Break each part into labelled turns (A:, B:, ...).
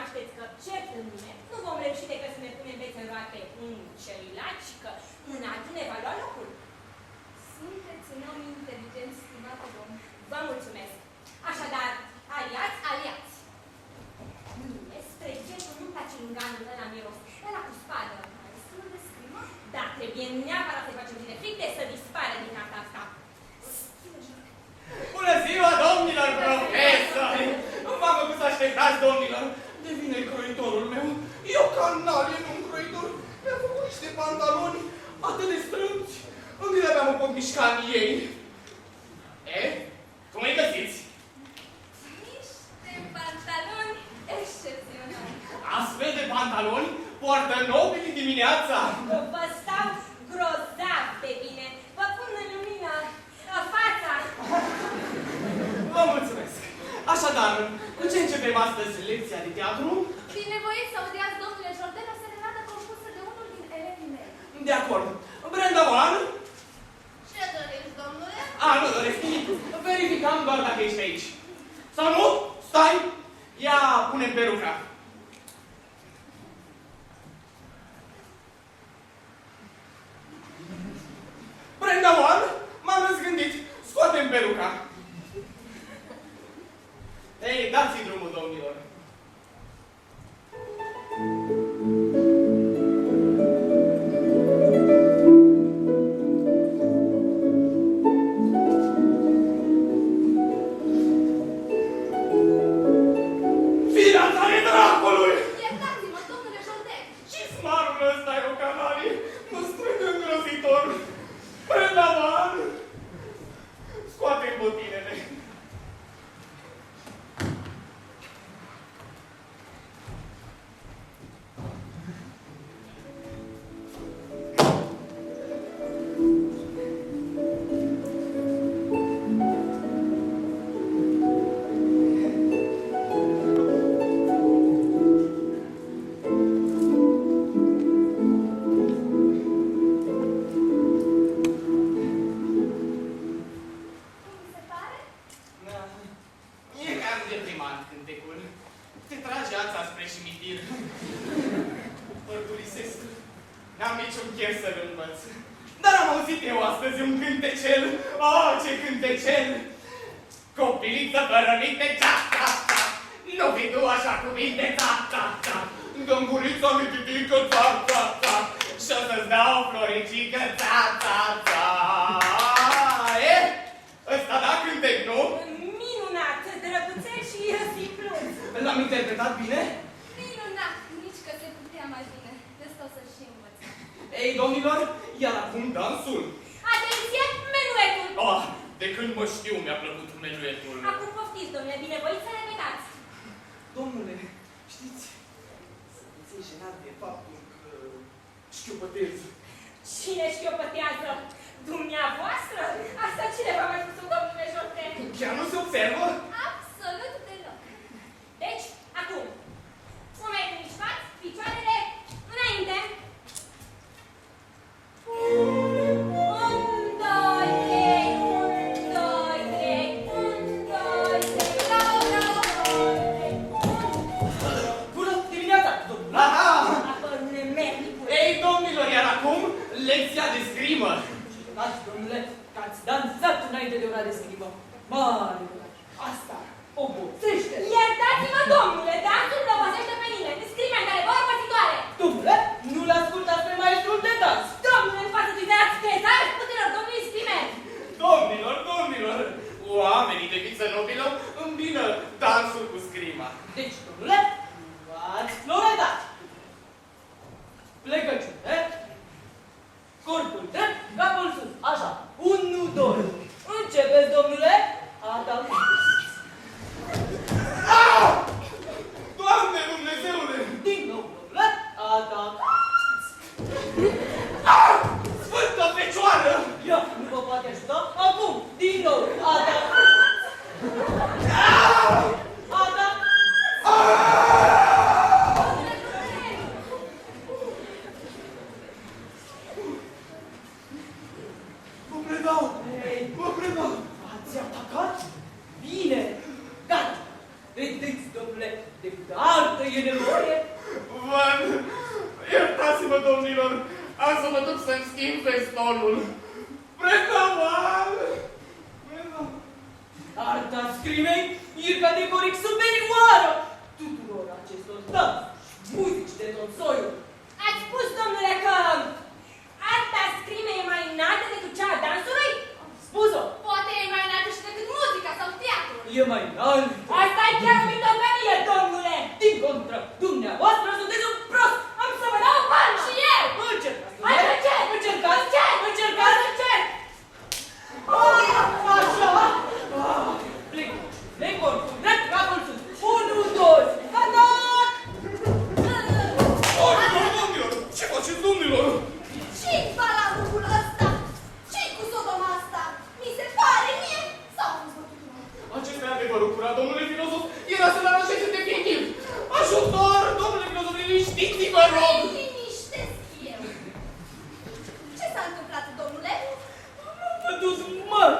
A: recunoașteți că, cert în mine, nu vom reuși decât să ne punem bețe în roate unul celuilalt și că în altul ne va lua locul.
B: Sunteți un om inteligent, stimată domn.
A: Vă mulțumesc. Așadar, aliați. Mie, spre exemplu, nu-mi place lunganul ăla miros, ăla cu spadă.
B: Maestru de scrimă?
A: Da, trebuie neapărat să-i facem bine fric de să dispară din cartea asta.
C: Bună ziua, domnilor profesori! Nu v-am făcut să așteptați, domnilor. Devine croitorul meu. E o canalie, nu un croitor. Mi-a făcut niște pantaloni atât de strâmți, încât abia mă pot mișca în ei. Cum îi găsiți?
B: Niște pantaloni excepționali.
C: Astfel de pantaloni poartă nobili dimineața.
A: Vă stau grozav de bine. Vă pun în lumină fața.
C: Vă mulțumesc. Așadar, cu ce începem astăzi lecția de teatru?
B: Binevoiți să audiați, domnule Jordan, o serenadă compusă de unul din elevii mei.
C: De acord. Brenda Moan?
B: Ce doriți, domnule?
C: Nu doresc nimic. Verificam doar dacă ești aici. Sau nu? Stai! Ia, pune peruca. Brenda Moan, m-am răzgândit. Scoatem peruca. Ei, dați-i drumul, domnilor.
B: Iertați-mă, domnule Jordan.
C: Ce smarul ăsta e o canalie? Mă strâng îngrozitor. Brenda Moan, scoate botinele. Copiliță fără minte, ta-ta-ta. Nu fi tu așa cu minte, ta-ta-ta. Gângurița mititică, ta-ta-ta. Și o să-ți dau o floricică, ta-ta-ta. Ăsta da cântec, nu?
A: Minunat, drăguțel și răsiplus.
C: L-am interpretat bine?
B: Minunat, nici că se putea mai bine. Despre o să și învăț.
C: Ei, domnilor, iar acum dansul.
A: Atenție, menuetul.
C: De când mă știu, mi-a plăcut menuetul.
A: Acum poftiți, domnule, binevoiți să repetați.
C: Domnule, știți, sunteți jenat de faptul că șchiopătez.
A: Cine șchiopătează? Dumneavoastră? Asta cine v-a mai spus, domnule Jordan?
C: Chiar nu se observă?
B: Absolut deloc.
A: Deci, acum, umeri mișcați, picioarele înainte. 1, 2, 3, 1, 2, 3, 1, 2, 3, bravo, bravo, 1.
C: Bună dimineața, domnule!
A: Apărul nemernicul.
C: Ei, domnilor, iar acum, lecția de scrimă.
D: Dați, domnule, că ați dansat înainte de ora de scrimă. Mare curaj. Asta obosește.
A: Iertați-mă, domnule, dansul mă obosește pe nimeni. Scrime care vă orbățitoare.
D: Domnule, nu-l ascultați pe maestrul de dans.
A: Domnule, nu faceți uitați crezare puterilor domnului Scrime.
C: Domnilor, oamenii de viță nobilă îmbină dansul cu scrima.
D: Deci, domnule, luați floretat. Plecăciune. Corpul drept, capul sus. Așa. 1, 2. Începeți, domnule. Adaugați. altă e nevoie?
C: Văd! Iertați-mă, domnilor! Am să mă duc să-mi schimb vestonul. Precaval!
D: Arta scrimei e categoric superioară tuturor acestor danți, muzici de tot soiul.
A: Ați spus, domnule, că arta scrimei e mai înaltă decât cea a dansului?
D: Spus-o!
B: Poate e mai înaltă și decât muzica sau teatrul.
D: E mai înalt.
A: Asta e chiar o mitocărie, domnule!
D: Din contră, dumneavoastră sunteți un prost! Am să vă dau o palmă!
B: Și eu!
D: Încercați!
A: Hai să încerc!
D: Încercați!
A: Încercați! Încerc!
D: Așa! Plec! Plec oricum! Drept la colțul! 1, 2! Cantac!
C: Domnilor! Ce faceți, domnilor?
B: Ce-i balamul ăsta? Ce-i cu sodoma asta? Mi se pare mie sau am zbătut numai?
C: Acesta e adevărul curat, domnule filozof. Era să-l aranjeze definitiv. Ajutor, domnule filozof, liniștiți-vă, rog!
B: Liniștesc eu. Ce s-a întâmplat, domnule?
D: M-a dus măr!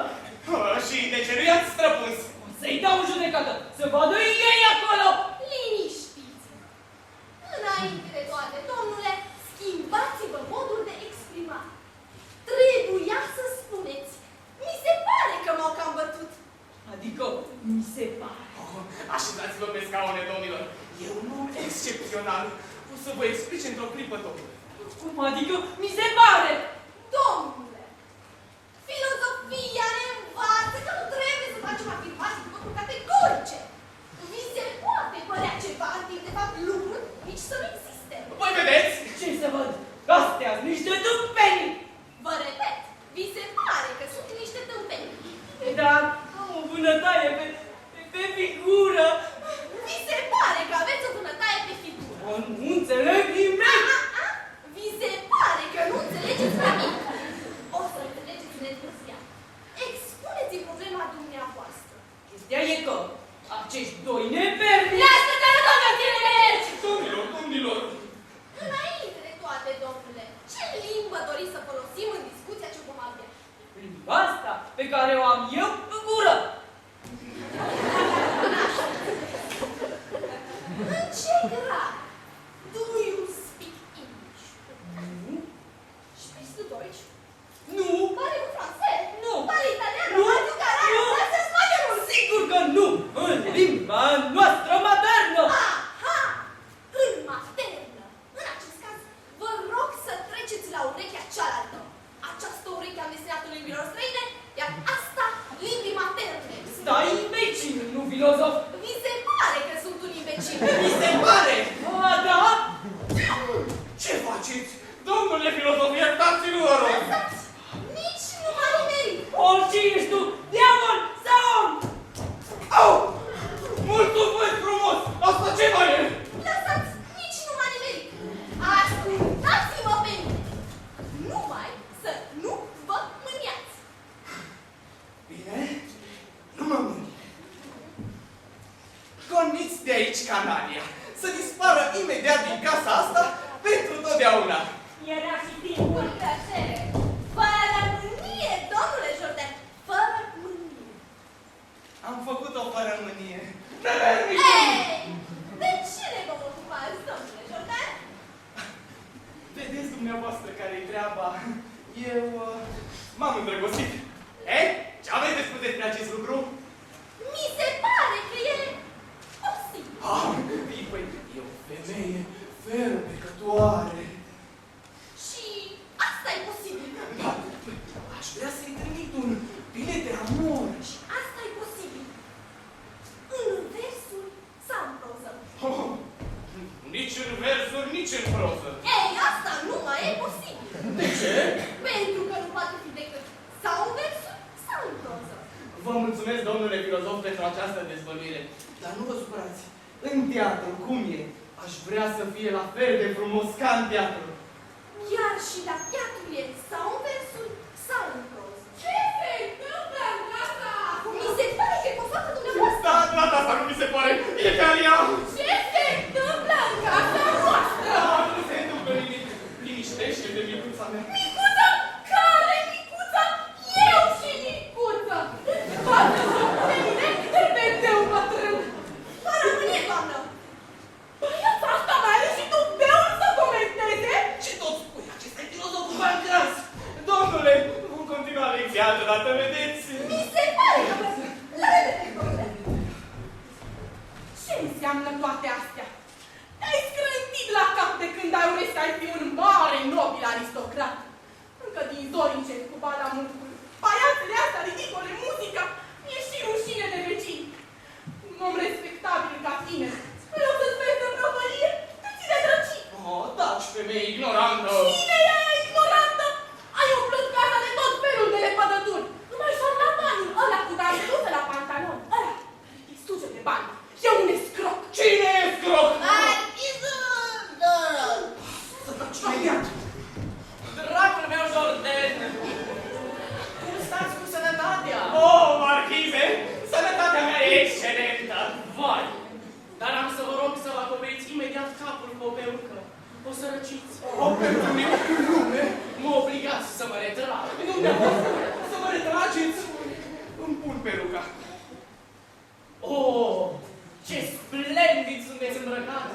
C: Și de ce nu i-ați străpuns?
D: Să-i dau în judecată! Să vadă ei acolo!
B: Liniștiți-vă. Înainte de toate, domnule, schimbați-vă modul de exprimat. Trebuia să spuneți. Mi se pare că m-au cam bătut.
D: Adică, mi se pare.
C: Așezați-vă pe scaune, domnilor. E un om excepțional. O să vă explice într-o clipă, domnule.
D: Cum adică, mi se pare?
B: Domnule, filozofia ne învață că nu trebuie să facem afirmații cu lucruri categorice. Vi se poate părea ceva în timp de fapt lucruri nici să nu existe.
C: Voi vedeți?
D: Ce să văd? Astea-s niște tâmpenii!
B: Vă repet, vi se pare că sunt niște tâmpenii.
D: Dar am o vânătaie pe figură.
B: Vi se pare că aveți o vânătaie pe figură.
D: Nu înțeleg nimic!
B: Vi se pare că nu înțelegeți nimic. O să înțelegeți în întârzia. Expuneți-i problema dumneavoastră.
D: Chestia e că acești doi neperni...
B: Lasă-te rog, tineri!
C: Domnilor, domnilor!
B: Înainte de toate, domnule, ce limbă doriți să folosim în discuția ce vom avea?
D: Limba asta pe care o am eu în gură.
B: În ce grad do you speak English?
D: Nu?
B: Sprichst du Deutsch?
D: Nu!
B: Parlez-vous français?
D: Nu!
B: Parlez italien?
D: Nu!
B: Parlez caraiu?
D: Nu!
B: Parlez spaniol?
D: Sigur că nu! În limba noastră maternă!
B: Aha! În maternă. În acest caz, vă rog să treceți la urechea cealaltă. Această ureche a mesenatului limbilor străine, iar asta limbii materne.
D: Stai imbecil, nu filozof!
B: Vi se pare că sunt un imbecil.
C: Mi se pare!
D: A, da?
C: Ce faceți? Domnule filozof, iertați-l, vă rog!
B: Lăsați! Nici nu m-a nimerit.
D: Orice ești tu, diavol sau om!
C: Au! Mulțumesc frumos! Asta ce mai e?
B: Lăsați! Nici nu m-a nimerit. Ascultați-mă pe mine. Numai să nu vă mâniați.
C: Bine, nu mă mâni. Goniți de aici Canalia, să dispară imediat din casa asta pentru totdeauna.
A: Era și timpul.
B: Cu plăcere. Fără mânie, domnule Jordan. Fără mânie.
C: Am făcut-o fără mânie.
B: Ei! De ce ne vom ocupa azi, domnule Jordan?
C: Vedeți dumneavoastră care-i treaba. Eu m-am îndrăgostit. Ce aveți de spus despre acest lucru?
B: Mi se pare că e posibil.
C: Păi, e o femeie fermecătoare.
B: Și asta e posibil.
C: Da, aș vrea să-i trimit un bilet de amor.
B: Și asta e posibil. În versuri sau în proză.
C: Nici în versuri, nici în proză.
B: Ei, asta nu mai e posibil.
C: De ce?
B: Pentru că nu poate fi decât sau în versuri sau în proză.
C: Vă mulțumesc, domnule filozof, pentru această dezvăluire. Dar nu vă supărați. În teatru, cum e? Aș vrea să fie la fel de frumos ca în teatru.
B: Chiar și la teatru e sau în versuri sau în proză. Ce se întâmplă în casa? Mi se pare că e cu fata dumneavoastră.
C: Da, asta nu mi se pare. E chiar ea.
B: Ce se întâmplă în casa noastră?
C: Da, nu se întâmplă nimic. Liniștește-te, micuța mea.
B: Micuță? Care micuță? Eu și micuță! Bată-mă pe mine, repeteu bătrân! Fără mânie, doamnă! Păi,
C: femeie ignorantă!
B: Cine e aia ignorantă? Ai umplut casa de tot felul de lepădături. Numai șarlatanul ăla cu danteluză la pantalon. Ăla îi suge de bani. E un escroc.
C: Cine e scroc?
D: Imediat! Dragul meu Jordan! Cum stați cu sănătatea?
C: Oh, marchize! Sănătatea mea e excelentă!
D: Vai! Dar am să vă rog să vă acoperiți imediat capul cu o perucă. O să răciți.
C: O, pentru nimic în lume!
D: Mă obligați să mă retrag.
C: Dumneavoastră, să mă retrageți! Îmi pun peruca.
D: Oh, ce splendid sunteți îmbrăcat!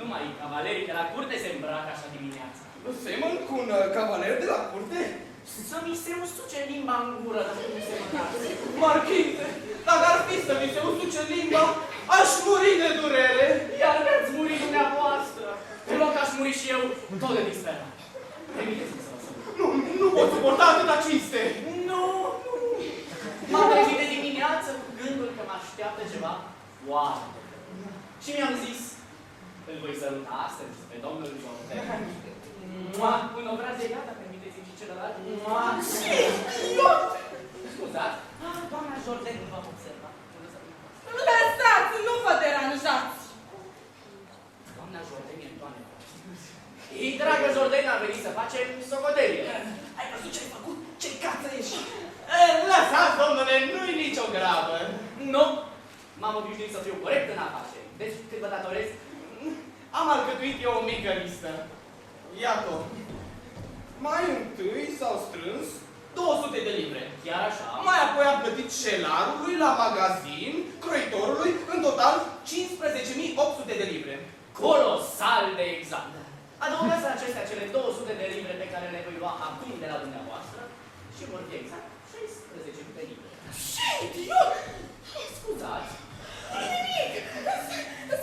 D: Numai cavalerii de la curte se îmbracă așa dimineața.
C: Semăn cu un cavaler de la curte?
D: Să mi se usuce limba în gură dacă nu se mănâncă.
C: Marchize, dacă ar fi să mi se usuce limba, aș muri de durere.
D: Iar veți muri dumneavoastră. În loc aș muri și eu tot de disperat. Permiteți-mi să vă spun.
C: Nu pot suporta atâta cinste.
D: Nu, nu. M-am trezit de dimineață cu gândul că mă așteaptă ceva foarte bun. Și mi-am zis, îl voi săruta astăzi pe domnul Jordan. Un obraz de gata, permiteți-mi și celălalt.
B: Ce idiot!
D: Scuzați, doamna Jordan nu v-am observat.
B: Lăsați, nu vă deranjați.
D: Doamna Jordan e în toane. Ei, dragă Jordan, a venit să facem socotelie.
B: Ai văzut ce ai făcut? Ce cață ești?
C: Lăsați, domnule, nu-i nicio gravă.
D: Nu, m-am obișnuit să fiu corect în afaceri. Deci, cât vă datorez,
C: Am alcătuit eu o mică listă. Iată. Mai întâi s-au strâns 200 de livre.
D: chiar așa.
C: Mai apoi am plătit șelarului la magazin, croitorului, în total 15.800 de livre.
D: Colosal de exact. Adăugați la acestea cele 200 de livre pe care le voi lua acum de la dumneavoastră și vor fi exact 16 de livre.
B: Ce idiot!
D: Scuzați,
B: Nimic!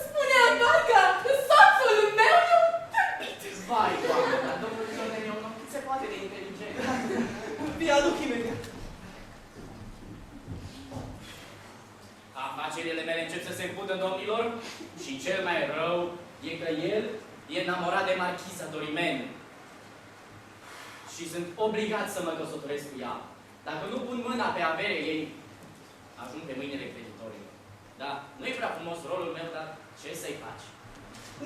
B: Spunea parcă soțul meu e un tâmpit.
D: vai, doamne, dar domnul Jordan e un om cât se poate de inteligent.
C: Vi aduc imediat.
D: Afacerile mele încep să se împută, domnilor, și cel mai rău e că el e enamorat de marchiza Dorimen. Și sunt obligat să mă căsătoresc cu ea. Dacă nu pun mâna pe averea ei, ajung pe mâinile creditorilor. Da, nu-i prea frumos rolul meu, dar ce să-i faci?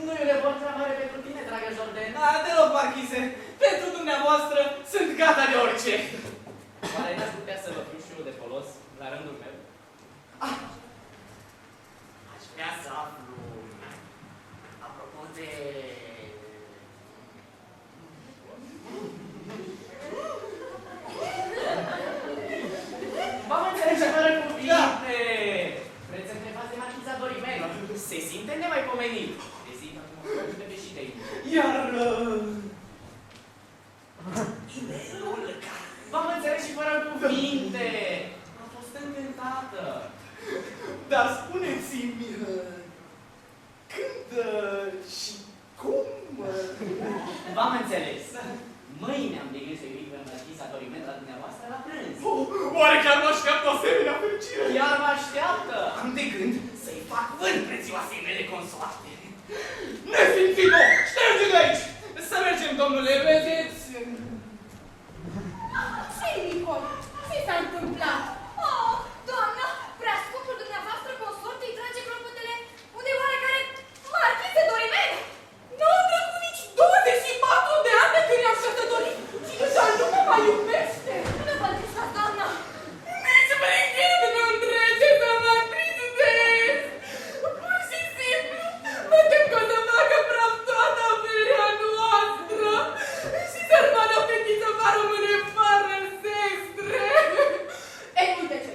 D: Nu e o revoltă mare pentru tine, dragă Jordan.
C: Deloc, marchize. Pentru dumneavoastră sunt gata de orice.
D: Oare n-aș putea să vă fiu și eu de folos la rândul meu? Aș vrea să aflu, apropo de... V-am înțeles fără cuvinte! Vreți să întrebați de marchiza Dorimen? Se simte nemaipomenit. Ezit acum de beșitei.
C: Iar...
D: Inelul care... V-am înțeles și fără cuvinte! A fost încântată!
C: Dar spuneți-mi... când și cum...
D: V-am înțeles. Mâine am de gând să-i ridic pe marchiza Dorimen la dumneavoastră la prânz.
C: Oare chiar mă așteaptă o asemenea fericire?
D: Iar mă așteaptă!
C: Am de gând
D: Să-i fac vânt prețioasei mele consoarte.
C: nesimțit-o! Șterge de aici! Să mergem, domnule, vedeți?
B: Ce-i, Nicol? Ce s-a întâmplat?
A: Oh, doamnă, prea scumpul dumneavoastră consort îi trage clopotele unei oarecare marchize Dorimen.
B: N-au trecut nici 24 de ani de când i-am căsătorit și deja nu mă mai iubește.
A: Nu vă întristați, doamnă.
B: Nici prin gând nu-mi trece să mă tristez. Pur și simplu, mă tem că o să facă praf toată averea noastră și sărmana fetiță va rămâne fără sestre. Ei, uite ce!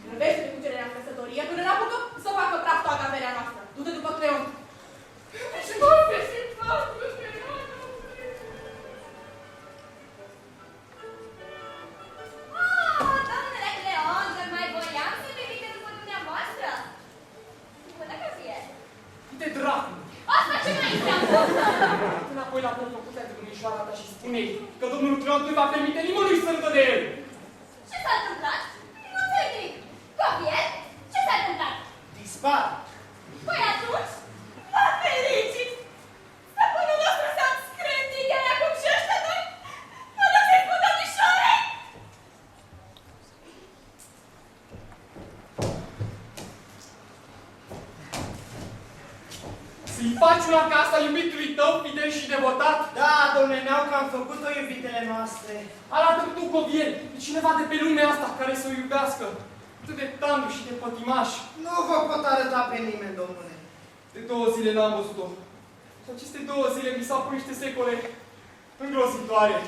B: Grăbește-te cu cererea în căsătorie până la apucă să facă praf toată averea noastră. Du-te după creion. Și vorbe și patru de
A: Domnule Cleon, că mai voiam să te uite după dumneavoastră. Bună că fie.
C: De dracu!
A: Asta ce mai înseamnă?
C: Înapoi la portul putea de domnișoara ta și spune-i că domnul Cleon nu va permite nimănui să râdă de el.
A: Ce s-a întâmplat? Nu înțeleg nimic. Gabriel, ce s-a întâmplat?
C: Dispar!
A: Păi atunci, vă felicit! Stăpânul nostru s-a înscris
C: iubitului tău, fidel și devotat?
E: Da, domnule, ne-au cam făcut-o iubitele noastre.
C: Arată tu, Covier, cineva de pe lumea asta care să o iubească. Atât de tandru și de pătimaș.
E: Nu vă pot arăta pe nimeni, domnule.
C: De 2 zile n-am văzut-o. Și aceste 2 zile mi s-au pus niște secole îngrozitoare.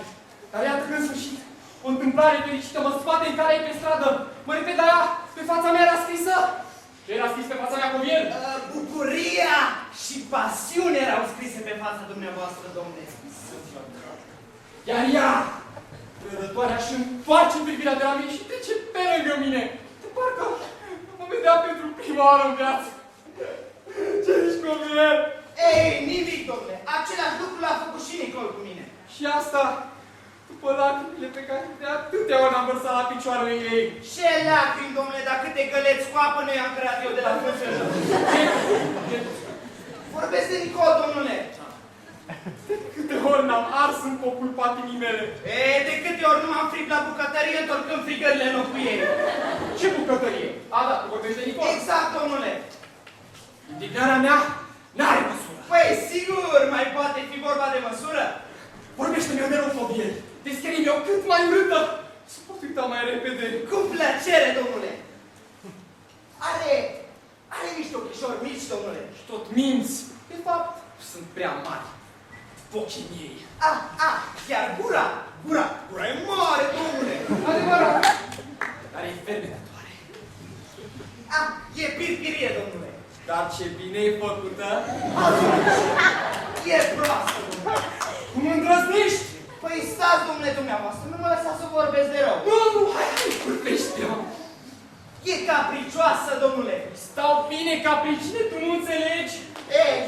C: Dar iată că în sfârșit, o întâmplare fericită mă scoate în care e pe stradă. Mă repede aia, pe fața mea era scrisă. Ce era scris pe fața mea, Covier?
E: Bucuria și pasiune erau scrise pe fața dumneavoastră, domnule.
C: Iar ea, rădătoarea, și întoarce privirea de la mine și trece pe lângă mine. De parcă mă vedea pentru prima oară în viață. Ce zici, Covier?
E: Ei, nimic, domnule. Același lucru l-a făcut și Nicol cu mine.
C: Și asta, după lacrimile pe care de atâtea ori am vărsat la picioarele ei.
E: Ce lacrimi, domnule, dar câte găleți cu apă nu i-am creat eu de la fântână. Vorbesc de Nicol, domnule.
C: Câte ori n-am ars în copul patimii mele.
E: De câte ori nu m-am fript la bucătărie, întorcând frigările în locul ei.
C: Ce bucătărie? A, da, tu vorbești de Nicol.
E: Exact, domnule.
C: Indignarea mea n-are măsură.
E: Păi, sigur, mai poate fi vorba de măsură.
C: Vorbește-mi de rău, Fobie. Descrie-mi o cât mai urâtă. Să pot uita mai repede.
E: Cu plăcere, domnule. Are niște ochișori mici, domnule.
C: Și tot minți. De fapt, sunt prea mari. Ochii ei.
E: Chiar gura e mare, domnule.
C: Adevărat. Dar e fermecătoare.
E: E pirpirie, domnule.
C: Dar ce bine e făcută.
E: E proastă, domnule.
C: Cum îndrăznești?
E: Păi stați, domnule, dumneavoastră, nu mă lăsați să vorbesc de rău.
C: Nu, hai, curvește-o.
E: E capricioasă, domnule.
C: Stau bine capricine, tu nu înțelegi?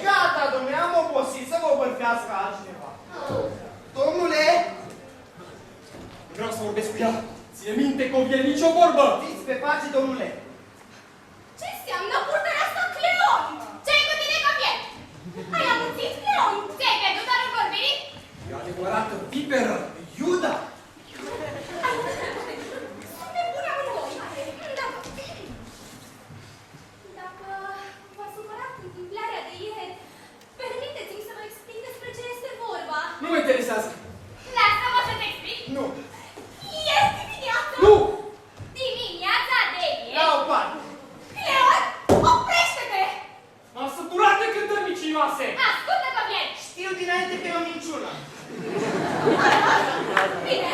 E: Gata, domnule, am obosit să vă bărfească altcineva. Domnule,
C: Vreau să vorbesc cu ea. Ține minte, Covier, nicio vorbă.
E: fiți pe pace, domnule.
B: Ce înseamnă purtarea asta, Cleon? Ce-i cu tine, Covier? Ai amuțit, Cleon? Ți-ai pierdut darul vorbirii?
C: E o adevărată viperă, Iuda.
B: Sunt nebune amândoi. Dacă v-a supărat întâmplarea de ieri, permiteți-mi să vă explic despre ce este vorba.
C: Nu mă interesează.
B: Lasă-mă să-ți explic.
E: Nu,
B: Ieri dimineața...
C: Nu!
B: Dimineața de ieri...
E: la o parte.
B: Cleon, oprește-te!
C: M-am săturat de cântări micinoase.
B: Ascultă, Covier!
E: Știu dinainte că e o minciună.
B: Bine,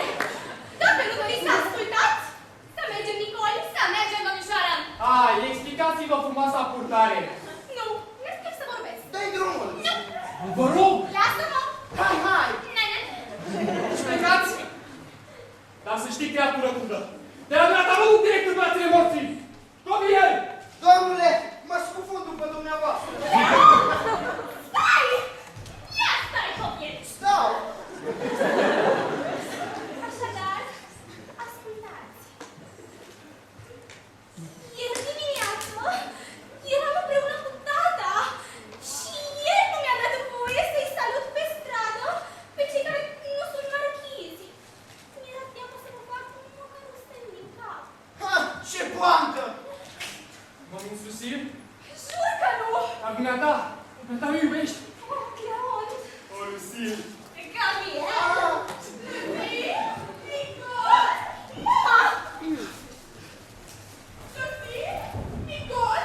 B: dacă nu doriți să ascultați, să mergem, Nicol, să mergem, domnișoară!
C: Hai, explicați-vă frumoasa purtare.
B: Nu, nu știu să vorbesc.
E: Dă-i drumul.
B: Nu,
C: Vă rog,
B: lasă-mă!
E: Hai.
C: explicați. Dar să știi, creatură crudă. De la dumneata nu duc direct în brațele morții. Covier!
E: Domnule, mă scufund după dumneavoastră.
B: Stai! Ia stai, Covier!
E: Stau.
B: Așadar, ascultați. Ieri dimineață eram împreună cu tata și el nu mi-a dat voie să-i salut pe stradă pe cei care nu sunt marchizi. Mi-era teamă să mă fac măcar un semn din cap.
E: Ce poantă.
C: Mă însusim?
B: Jur că nu!
C: Dar dumneata mă iubești.
B: Oh, Cleon!
C: O, Lucil.
B: Gabriel! Nicol! Mama! Sophie? Nicol?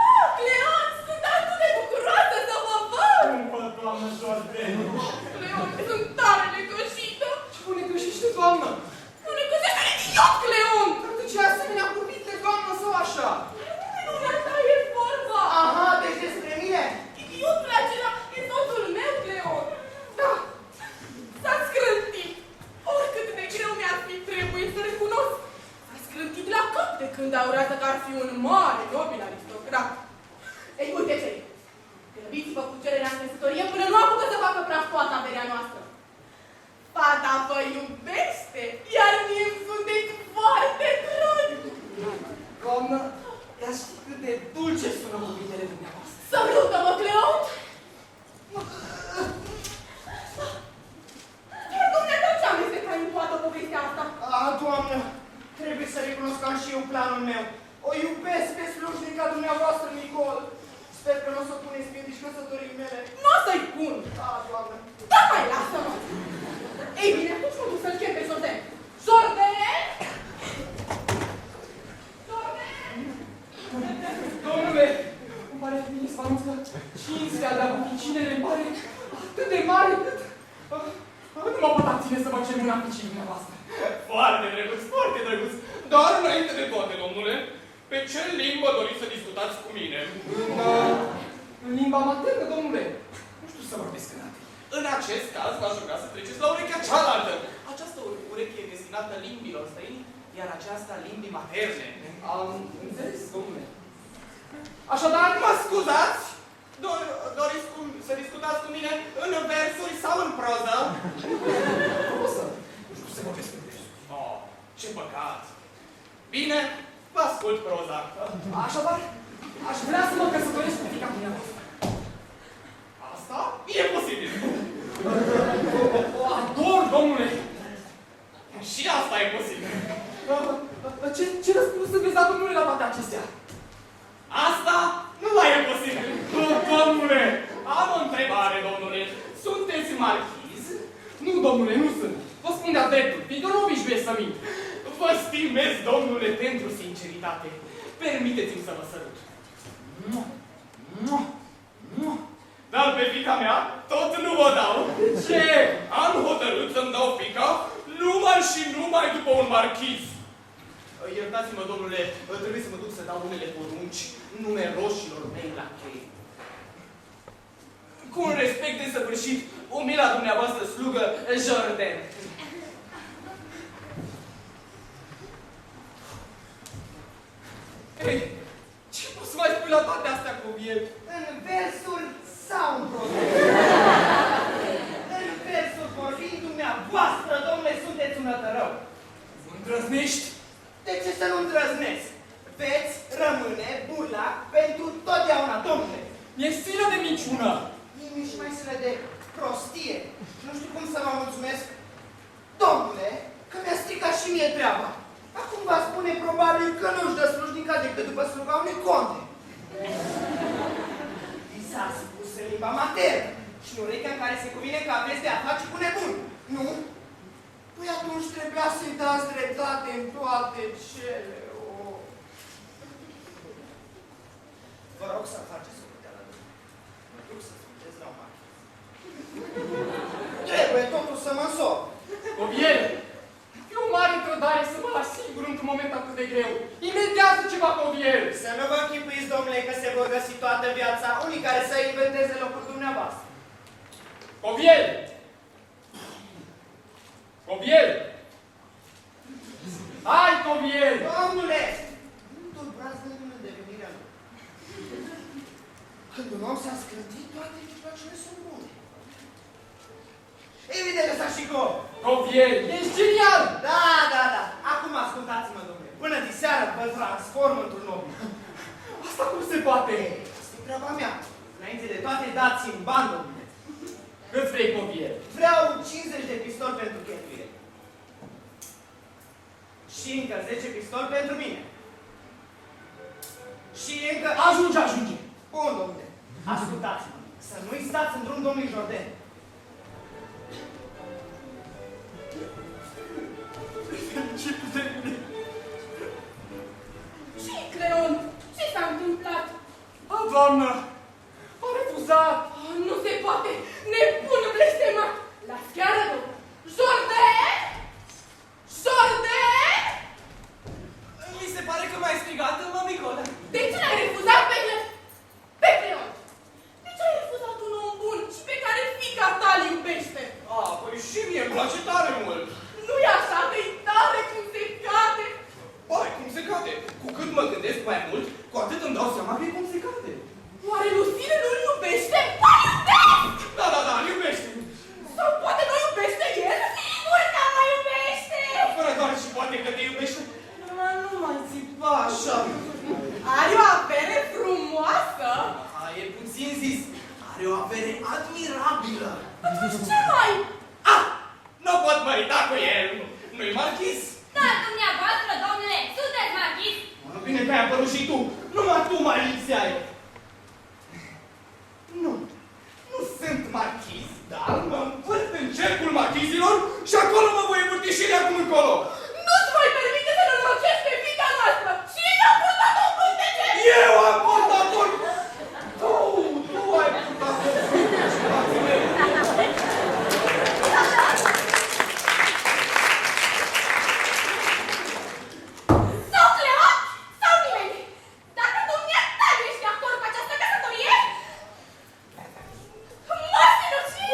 B: Oh, Cleon! Sunt atât de bucuroasă să vă văd!
C: Cum vă, doamnă Jordenu?
B: Cleon, sunt tare necăjită!
C: Ce bune găsește, doamnă?
B: Nu necăjește-ne idiot, Cleon!
C: Dar de ce asemenea cuvinte, doamnă, sau așa?
B: Nu asta e vorba!
E: Aha, deci despre mine.
B: Idiotul acela e soțul meu, Cleon! Da! S-a scrântit! Oricât de greu mi-ar fi trebuit să recunosc! S-a scrântit la cap de când aurează că ar fi un mare, nobil aristocrat! Ei, uite-te! Grăbiți-vă cu cererea în căsătorie până nu apucă să facă praf toată averea noastră! Fata vă iubește, iar mie îmi sunteți foarte dragi!
C: Doamnă, ea știi cât de dulce sună cuvintele dumneavoastră.
B: Salută-mă, Cleon! Iar dumneata ce amestecat în toată povestea asta?
E: Doamnă, trebuie să recunosc că am și eu planul meu. O iubesc Da, doamnă.
B: Da, mai lasă-mă! Ei bine, atunci mă duc să-l chem pe Jordan. Jordan! Jordan!
C: Domnule, îmi pare bine să vă anunț că cinstea de la buchicinele îmi pare atât de mare cât... Nu mă pot abține să vă cer mâna buchicii dumneavoastră. Foarte drăguț, foarte drăguț. Dar înainte de toate, domnule, pe ce limbă doriți să discutați cu mine? În limba maternă, domnule. Nu știu să vorbesc în alte. În acest caz, v-aș ruga să treceți la urechea cealaltă. Această ureche e destinată limbilor străini, iar aceasta limbii materne. Am înțeles, domnule. Așadar, mă scuzați? Doriți să discutați cu mine în versuri sau în proză? Proză? Nu știu să vorbesc în versuri. Oh, ce păcat. Bine, vă ascult proza. Așadar, aș vrea să mă căsătoresc cu fiica dumneavoastră. Asta e posibil. O ador, domnule. Și asta e posibil. Ce răspuns îmi dat, domnule, la toate acestea? Asta nu mai e posibil. Domnule, am o întrebare, domnule. Sunteți marchiz? Nu, domnule, nu sunt. Vă spun de-a dreptul, fiindcă nu obișnuiesc să mint. Vă stimez, domnule, pentru sinceritate. Permiteți-mi să vă sărut. Dar pe fiica mea tot nu vă dau. Ce? Am hotărât să-mi dau fiica numai și numai după un marchiz. Iertați-mă, domnule, trebuie să mă duc să dau unele porunci numeroșilor mei la cheie. Cu un respect desăvârșit, umila dumneavoastră slugă, Jordan. Ei, ce poți să mai spui la toate astea cu el?
E: În versuri sau în proză? În versuri vorbind dumneavoastră, domnule, sunteți un nătărău.
C: Îndrăznești?
E: De ce să nu îndrăznesc? Veți rămâne burlac pentru totdeauna, domnule.
C: Mi-e silă de minciună.
E: Mie și mai silă de prostie. Nu știu cum să vă mulțumesc. Domnule, că mi-a stricat și mie treaba. Acum va spune probabil că nu-și dă slujnica decât după sluga unui conte. Vi s-a spus în limba maternă și în urechea în care se cuvine că aveți de a face cu nebun. Nu? Păi atunci trebuia să-i dați dreptate în toate cele. Vă rog să faceți o puteală. Mă duc să sunteți la o mare. Trebuie totul să mă însor.
C: Oviel, e o mare trădare să mă las singur într-un moment atât de greu. Imediat ceva pe Oviel.
E: Să nu vă închipuiți, domnule, că se vor găsi toată viața unii care să inventeze locul dumneavoastră.
C: Oviel! Oviel! Hai, Oviel!
E: Domnule! Nu tulburați în devenirea lui. Când un om s-a scândit, toate echipațiile sunt bune. Evident că s-a și gol.
C: Oviel, ești genial!
E: Da, da, da. Acum ascultați-mă, domnule. Până diseară vă transform într-un om.
C: Asta cum se poate?
E: Asta e treaba mea. Înainte de toate, dați-mi bani, domnule.
C: Cât vrei, Oviel?
E: Vreau 50 de pistoli pentru cheltuieli. Și încă 10 pistoli pentru mine. Și încă...
C: Ajunge, ajunge!
E: Bun, domnule. Ascultați-mă. Să nu-i stați în drum domnului Jordan.
C: Fericitul de mine!
B: Ce-i, Cleon? Ce s-a întâmplat?
C: A, doamnă! A refuzat!
B: Nu se poate! Nebun blestemat! La schiară, domnule! Jordan! Jordan!
C: Mi se pare că m-ai strigat, mămicolă.
B: De ce l-ai refuzat pe el? Pe Cleon? De ce ai refuzat un om bun și pe care fiica ta îl iubește?
C: A, păi și mie îmi place tare mult.
B: Nu-i așa de-i tare cum se cade?
C: Bai, cum se cade? Cu cât mă gândesc mai mult, cu atât îmi dau seama că e cum se cade.
B: Oare Lucile nu-l iubește? Mă iubesc!
C: Da, da, da, îl iubește.
B: Sau poate nu iubește el? Sigur că mă iubește!
C: Fără doar și poate că te iubește. Nu mă țipa așa.
B: Are o avere frumoasă!
C: A, e puțin zis. Are o avere admirabilă.
B: Atunci ce mai?
C: Ah, nu pot mărita cu el. Nu-i marchis.
A: Dar dumneavoastră, domnule, sunteți marchis?
C: Bine că ai apărut și tu. Numai tu mai lipseai. Nu, nu sunt marchis. și acolo mă voi învârti și de acum încolo.
B: Nu-ți voi permite să norocești pe fiica noastră! Cine a purtat-o în pântece?
C: Eu am purtat-o! Tu ai purtat-o!
B: Sau Cleot, sau nimeni! Dacă dumneata ești actor cu această căsătorie, mă sinucid!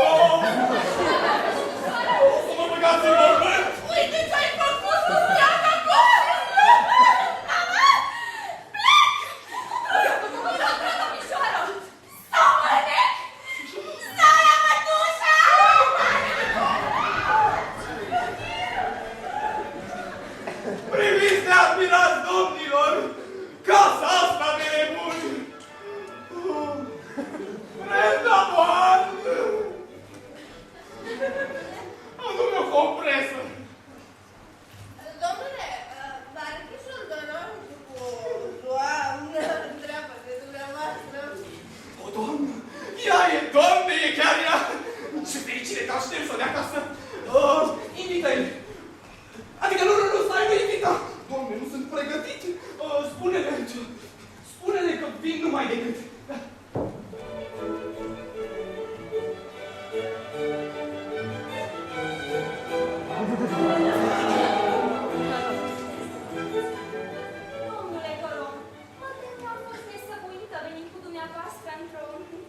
C: Să mă băgați în mormânt!
B: Uite ce ai făcut cu viața acolo! Mama! Plec! Rog, mișoară! Sau mănec! Sau la mătușa!
C: Priviți de admirați, domnilor! Casa asta de nebuni! Brenda Van! Adu-mi o compresă!
B: Domnule, marchisul Doroncu, doamnă, întreabă de dumneavoastră.
C: O, doamnă! Ea e, doamne, e chiar ea! Ce fericire că aștept să dea acasă! Invită-i! Adică nu, stai, nu invita! Doamne, nu sunt pregătit! Spune-le că vin numai decât! Da.
A: Domnule Coron, mă tem că am fost nesăbuită venind cu dumneavoastră într-o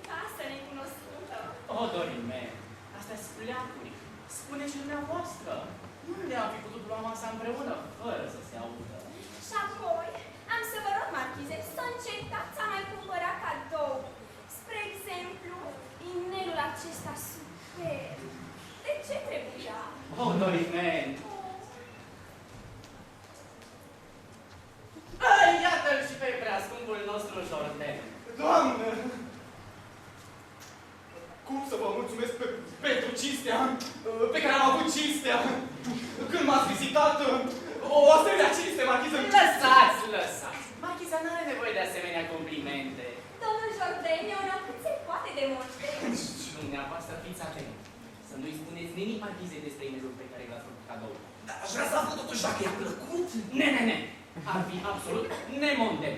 A: casă necunoscută.
D: O, dorin mei, astea sunt pleacuri. Spune și dumneavoastră. Nu le-am fi putut lua masa împreună, fără să se audă.
A: Și apoi, am să vă rog, marchize, să încetați a mai cumpăra cadou. Spre exemplu, inelul acesta superb. De ce trebuia?
D: O, dorin mei. Iată-l și pe preascumpul nostru Jordan.
C: Doamne! Cum să vă mulțumesc pentru cinstea pe care am avut cinstea când m-ați vizitat o asemenea cinste, marchiză?
D: Lăsați! Marchiza n-are nevoie de asemenea complimente.
A: Domnul Jordan e un om cât se poate de multe.
D: Și dumneavoastră fiți atent. Să nu-i spuneți nimic marchizei despre inelul pe care l-ați făcut cadou.
C: Dar aș vrea să aflu totuși dacă i-a plăcut.
D: Ne. Ar fi absolut nemondel.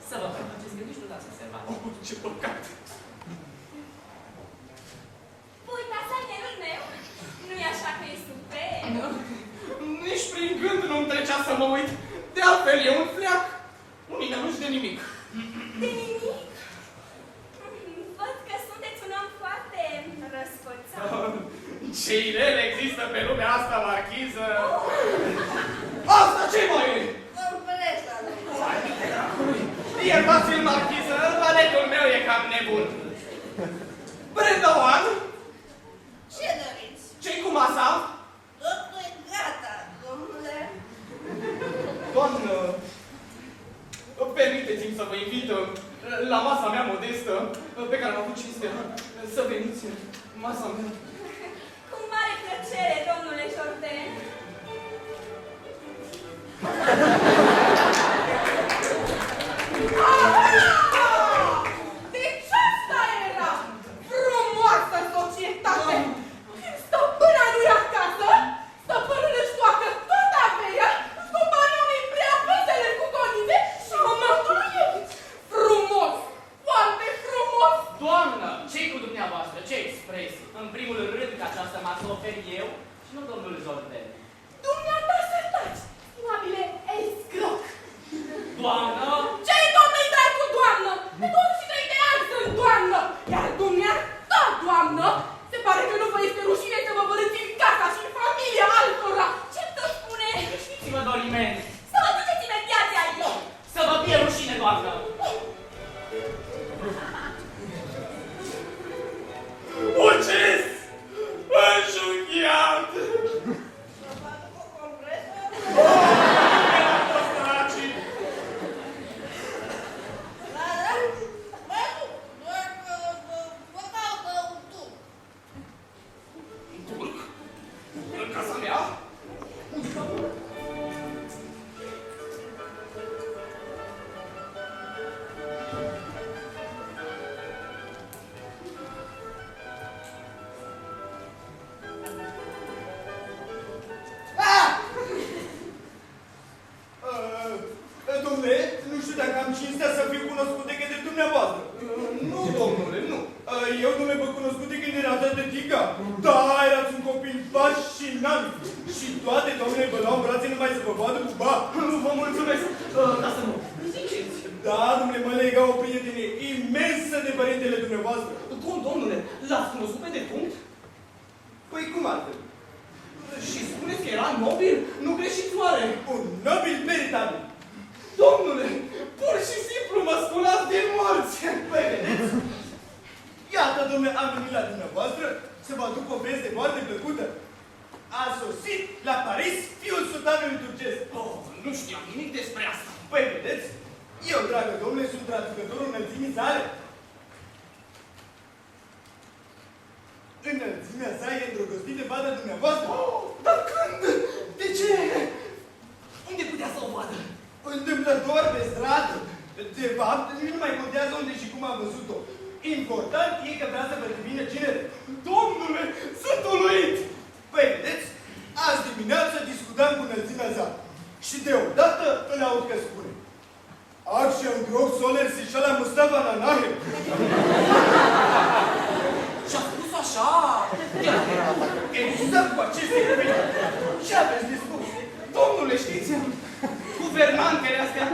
D: Să vă faceți că nici nu dați observat.
C: Oh, ce păcat!
A: Uitați la inelul meu. Nu-i așa că e superb?
C: Nici prin gând nu-mi trecea să mă uit. De altfel e un fleac. Un inăluș de nimic.
A: De nimic? Văd că sunteți un om foarte răsfățat.
C: Ce inele există pe lumea asta, marchiză? Asta ce mai e?
B: Compresa,
C: Iertați-l, marchiză, valetul meu e cam nebun. Brenda One,
B: ce doriți?
C: ce-i cu masa?
B: Totul e gata, domnule.
C: Doamnă, permiteți-mi să vă invit la masa mea modestă, pe care am avut cinstea, să veniți masa mea.
A: Cu mare plăcere, domnule Jordan.
B: Deci asta era frumoasă societate! Când stăpâna nu-i acasă, stăpânul își toacă toată averea, își compania unei prea păsele cu conițe și amatul ei. Frumos! Foarte frumos!
D: Doamnă, ce-i cu dumneavoastră? Ce expresii? În primul rând că această masă ofer eu și nu domnul Jordan.
B: Dumneata să taci, stimabile escroc!
D: Doamnă!
B: Ce-i tot îi dai cu doamnă? De 23 de ani sunt doamnă! Iar dumneata, doamnă, se pare că nu vă este rușine să vă vărâți în casa și în familia altora!
A: Ce-mi tot spune?
D: Știți-vă, dorii mei,
A: Să vă duceți imediat de aici!
D: să vă fie rușine, doamnă!
C: Ucis! Înjunghiat!
B: Să fac o compresă?
C: Săracii!
B: Da, da? Mă duc, doar că vă caută un tub.
F: Marchizica? Da, erați un copil fascinant. Și toate domnule vă luau în brațe numai să vă vadă cu ba.
C: Nu vă mulțumesc. Lasă nu. Ziceți.
F: Da, domnule, mă lega o prietenie imensă de părintele dumneavoastră.
C: Cum, domnule, l-ați cunoscut pe defunct?
F: Păi cum altfel?
C: Și spuneți că era nobil? Nu greșiți oare?
F: Un nobil veritabil.
C: Domnule, pur și simplu mă sculați din morți.
F: Păi, vedeți? Iată, domnule, am venit la dumneavoastră să vă aduc o veste foarte plăcută. A sosit la Paris fiul sultanului turcesc.
C: Oh, nu știam nimic despre asta.
F: Păi, vedeți? Eu, dragă domnule, sunt traducătorul înălțimii sale. Înălțimea sa e îndrăgostit de fata dumneavoastră.
C: Oh, dar când? De ce? Unde putea să o vadă?
F: Întâmplător pe stradă. De fapt, nu mai contează unde și cum a văzut-o. Important e că vrea să vă devină cinere.
C: Domnule, sunt uluit!
F: Păi, vedeți? Azi dimineață discutam cu înălțimea sa. Și deodată îl aud că spune: Akşam Grok Soler Sişala Mustafa Nanahe.
C: Și-a spus așa.
F: Exact cu aceste cuvinte. Ce aveți de spus?
C: Domnule, știți, guvernantele astea,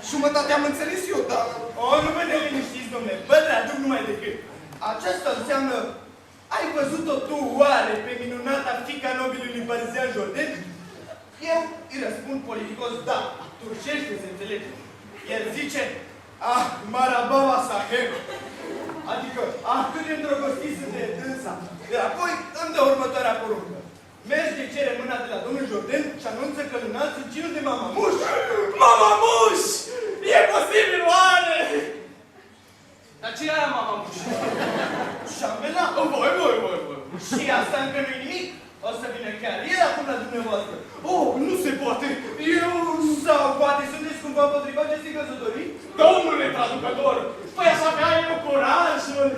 C: jumătate am înțeles eu, dar...
F: O, nu vă ne liniștiți, domnule. Vă traduc numai decât. Aceasta înseamnă: ai văzut-o tu oare pe minunata fica nobilului parizian Jordan? Eu îi răspund politicos: da, turcește, se înțelege. El zice: ah, Marababa Saheb. Adică, ah, cât de îndrăgostiți sunt de dânsa. De apoi îmi dă următoarea poruncă: mergi de cere mâna de la domnul Jordan și anunță că îl înalți în cinul de Mama Muș.
C: Mama Muș! E posibil, oare? Dar ce e aia, Mama Muș?
F: Șambela.
C: Voi.
F: Și asta încă nu-i nimic. O să vină chiar el acum la dumneavoastră.
C: Oh, nu se poate. Eu...
F: Sau poate sunteți cumva împotriva acestei căsătorii?
C: Domnule traducător, păi aș avea eu curajul.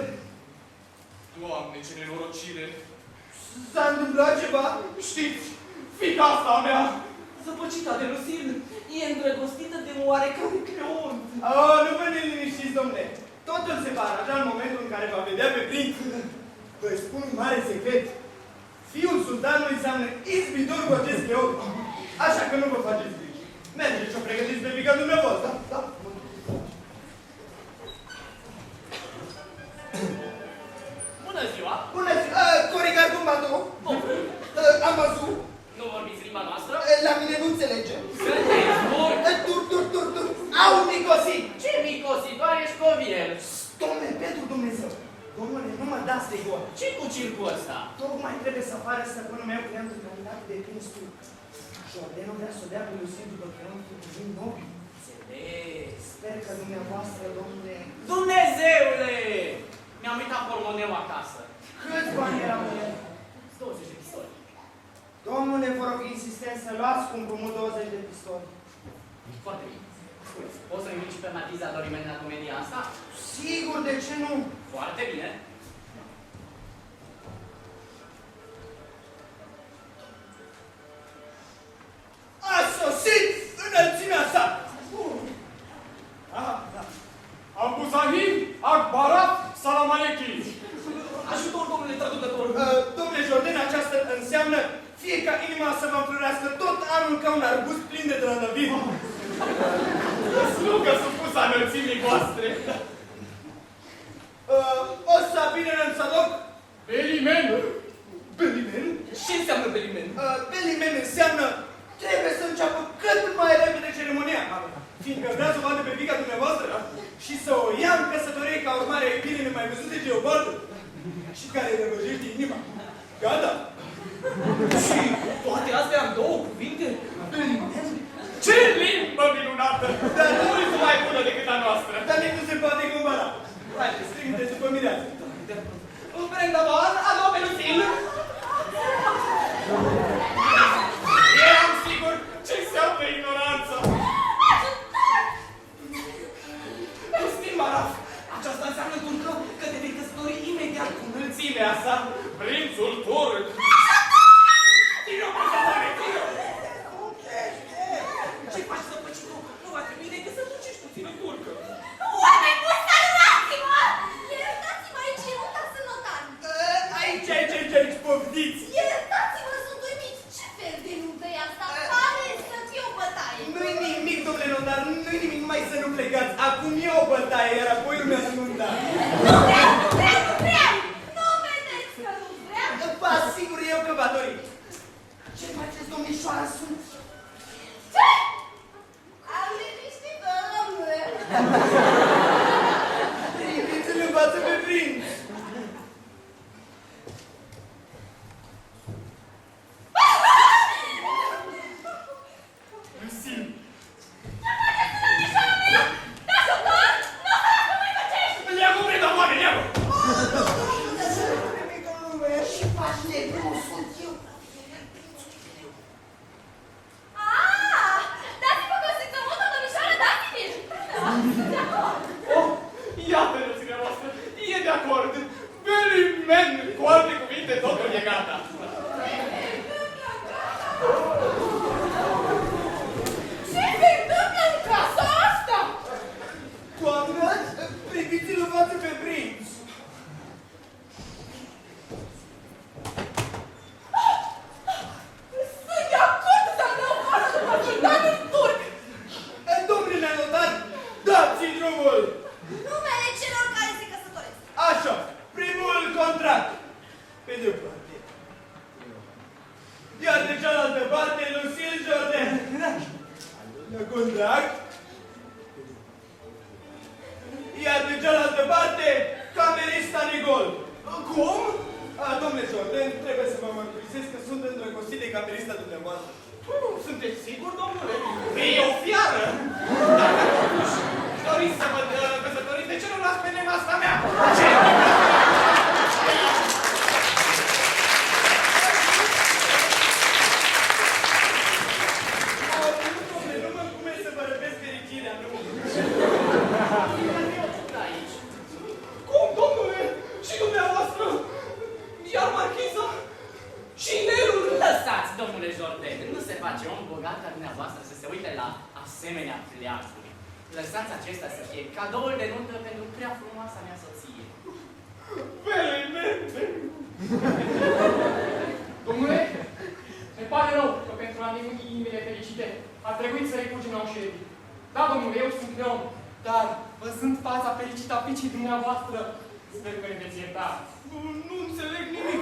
C: Doamne, ce nenorocire.
F: S-a întâmplat ceva?
C: Știți, fiica asta a mea, zăpăcita de Lusil, e îndrăgostită de oarecare Cleont.
F: Oh, nu vă ne liniștiți, domnule. Totul se va arăta în momentul în care va vedea pe prinț. Vă spun un mare secret. Fiul sultanului înseamnă izbitor cu acest Cleont. Așa că nu vă faceți griji. Mergeți și o pregătiți pe fiica dumneavoastră. Da.
D: Bună ziua!
F: Bună ziua! Corigar Gumbato? Amazu?
D: Nu vorbiți limba noastră?
F: La mine nu înțelege.
D: Sunteți buni!
F: Tur. Au micosit!
D: Ce micosi, doar ești covier.
F: Domnule, pentru Dumnezeu! Domnule, nu mă dați de gol.
D: Ce cu circul ăsta?
F: Tocmai trebuie să apară stăpânul meu creant în calitate de prins turc. Jordan nu vrea să o dea pe Luciu după creantul cu vin nobil.
D: Înțeles.
F: Sper că dumneavoastră, domnule...
D: Dumnezeule! Mi-am uitat pormoneu acasă.
F: Câți bani erau în el?
D: 20 de pistoli.
F: Domnule, vă rog insistent să luați cu împrumut 20 de pistoli.
D: Foarte bine. Spuneți, poți să inviți și pe Matiza Dorimeni la comedia asta?
F: Sigur, de ce nu?
D: Foarte bine.
F: A sosit înălțimea sa!
C: Da. Abu Zahim, Akbarat, Salam Alechi. Ajutor, domnule traducător.
F: Domnule Jordan, aceasta înseamnă: fie ca inima să vă înflorească tot anul ca un arbust plin de trandafiri.
C: Slugă supusă a înălțimii voastre.
F: O să vină în saloc.
C: Belimen.
F: Belimen?
C: Ce înseamnă Belimen?
F: Belimen înseamnă: trebuie să înceapă cât mai repede ceremonia. Fiindcă vrea să o vadă pe fiica dumneavoastră și să o ia în căsătorie ca urmare a iubirii nemai văzute de Geopardă și care îi răvăjește inima. Gata?
C: Și toate astea în două cuvinte?
F: Belimen?
C: Ce limbă minunată!
F: Dar
C: mult mai bună decât a noastră.
F: Dar nici nu se poate cumpăra. Haideți, trimiteți după mireasă.
C: Brendavan, alo, Beluțin! Eram sigur ce înseamnă ignoranța. Stima Raf, aceasta înseamnă în turcă că te vei căsători imediat cu înălțimea sa, prințul turc. Tino, păcătoare, tino! Ce faci, săpăcicu? Nu va trebui decât să ducești puțin în turcă.
B: Oameni buni, salunați-mă! Iertați-mă, aici e nota să notam.
F: Aici Poftiți!
B: Iertați-mă, sunt uimit. Ce fel de nuntă e asta? Pare să fie o bătaie.
F: Nu-i nimic, domnule notar, nu-i nimic, numai să nu plecați. Acum e o bătaie, iar apoi urmează nunta.
B: Nu vreau, nu vreau, nu vreau! Nu vedeți că nu vreau?
F: Vă asigur eu că va dori. Ce faceți, domnișoara? Sunt...
B: Ce? Am liniștit, domnule.
F: Priviți-l în față pe prinț. Lucy,
C: Leagă, vrei, doamne, leagă!
E: Și faci nebun, sunt eu.
B: Ah, dați-vă consimțământul, domnișoară, dați-mi! De acord.
C: Oh, iată, rățirea voastră, e de acord. Belimen, cu alte cuvinte, totul e gata.
B: Ce se întâmplă în casa asta?
F: doamnă, priviți-l în față pe prinț.
B: Sunt de acord să-mi dau față după sultanul turc!
F: Domnule notar, dați-i drumul.
B: Numele celor care se căsătoresc.
F: Așa, primul contract. Pe de o parte. Iar de cealaltă parte, Lucille Jordan. La contract. Iar de cealaltă parte, camerista Negol. Cum? Domnule Jordan, trebuie să vă mărturisesc că sunt îndrăgostit de camerista dumneavoastră.
C: Sunteți sigur, domnule? E o fiară! Dacă totuși doriți să vă căsătoriți, de ce nu las pe nevasta mea? Ce?
F: Domnule, nu mă împumesc să vă răpesc fericirea, nu.
D: Aici.
C: Cum, domnule? Și dumneavoastră? Iar marchiza? Și inelul?
D: Lăsați, domnule Jordan, nu se face om bogat ca dumneavoastră să se uite la asemenea pleacuri. Lăsați acesta să fie cadoul de nuntă pentru prea frumoasa mea soție.
C: Belimente!
G: Domnule, ne pare rău că pentru a ne uni inimile fericite a trebuit să recurgem la un șerif. Da, domnule, eu sunt om, dar văzând fața fericită a fiicei dumneavoastră, sper că ne veți ierta.
C: Nu înțeleg nimic.